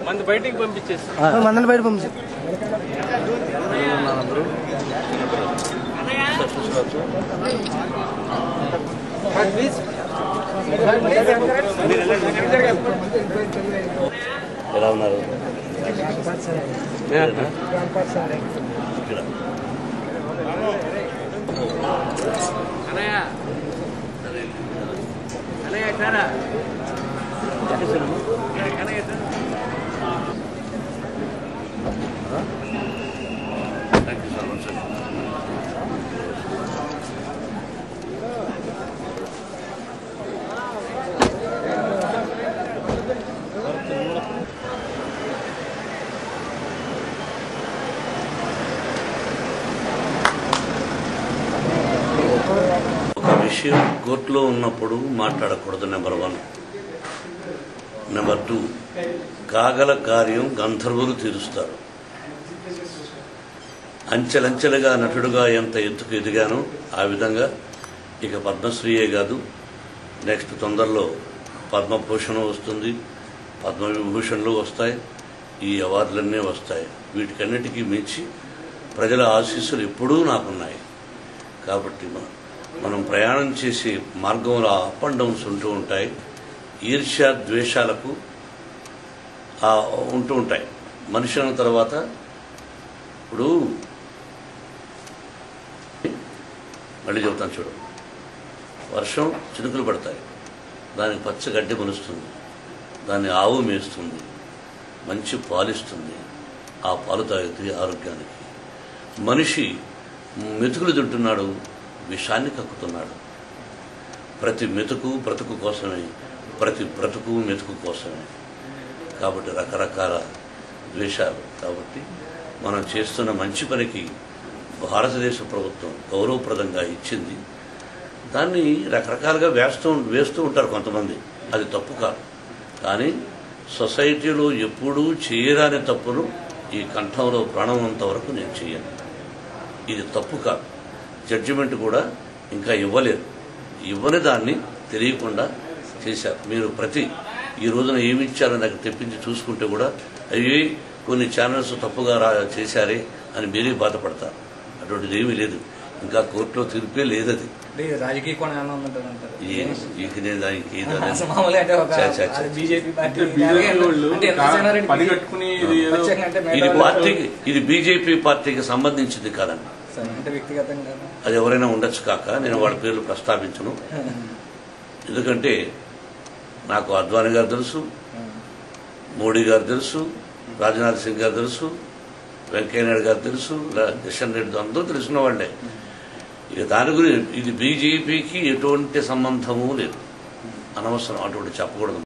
మంది బయటికి పంపించేసి మందని బయట పంపించి ఎలా ఉన్నారు? ఒక విషయం కోర్టులో ఉన్నప్పుడు మాట్లాడకూడదు. నెంబర్ 1. నెంబర్ 2, కాగల కార్యం గంధర్వులు తీరుస్తారు. అంచెలంచెలుగా నటుడుగా ఎంత ఎత్తుకు ఎదిగానో ఆ విధంగా ఇక పద్మశ్రీయే కాదు, నెక్స్ట్ తొందరలో పద్మభూషణం వస్తుంది, పద్మవిభూషణలు వస్తాయి, ఈ అవార్డులన్నీ వస్తాయి. వీటికన్నిటికీ మించి ప్రజల ఆశీస్సులు ఎప్పుడూ నాకున్నాయి. కాబట్టి మనం ప్రయాణం చేసే మార్గంలో అప్ అండ్ డౌన్స్ ఉంటూ ఉంటాయి. ఈర్ష్య ద్వేషాలకు ఉంటూ ఉంటాయి. మనిషి అన్న తర్వాత ఇప్పుడు మళ్ళీ చెబుతాను చూడు, వర్షం చినుకులు పడతాయి, దానికి పచ్చ గడ్డి మొలుస్తుంది, దాన్ని ఆవు మేస్తుంది, మంచి పాలిస్తుంది, ఆ పాలు తాగితే ఆరోగ్యానికి. మనిషి మెతుకులు తింటున్నాడు, విషాన్ని కక్కుతున్నాడు. ప్రతి మెతుకు బ్రతుకు కోసమే, ప్రతి బ్రతుకు మెతుకు కోసమే. కాబట్టి రకరకాల ద్వేషాలు. కాబట్టి మనం చేస్తున్న మంచి పనికి భారతదేశ ప్రభుత్వం గౌరవప్రదంగా ఇచ్చింది. దాన్ని రకరకాలుగా వేస్తూ ఉంటారు కొంతమంది. అది తప్పు కాదు. కానీ సొసైటీలో ఎప్పుడూ చేయరాని తప్పును ఈ కంఠంలో ప్రాణం అంతవరకు నేను చేయను. ఇది తప్పు కాదు. జడ్జిమెంట్ కూడా ఇంకా ఇవ్వలేదు. ఇవ్వని దాన్ని తెలియకుండా చేశారు. మీరు ఈ రోజున ఏమి ఇచ్చారో నాకు తెప్పించి చూసుకుంటే కూడా అవి కొన్ని ఛానల్స్ తప్పుగా చేశారే అని మీరే బాధపడతారు. అటువంటిది ఏమీ లేదు. ఇంకా కోర్టులో తీర్పే లేదు. అది రాజకీయ ఇది బీజేపీ పార్టీకి సంబంధించింది కాదండి. అది ఎవరైనా ఉండొచ్చు కాక నేను వాళ్ళ పేర్లు ప్రస్తావించను. ఎందుకంటే నాకు అద్వానీ గారు తెలుసు, మోడీ గారు తెలుసు, రాజ్నాథ్ సింగ్ గారు తెలుసు, వెంకయ్యనాయుడు గారు తెలుసు, కిషన్ రెడ్డి అందరూ తెలిసిన వాళ్ళే. ఇక దాని గురించి ఇది బీజేపీకి ఎటువంటి సంబంధము లేదు. అనవసరం అటువంటి చెప్పకూడదు.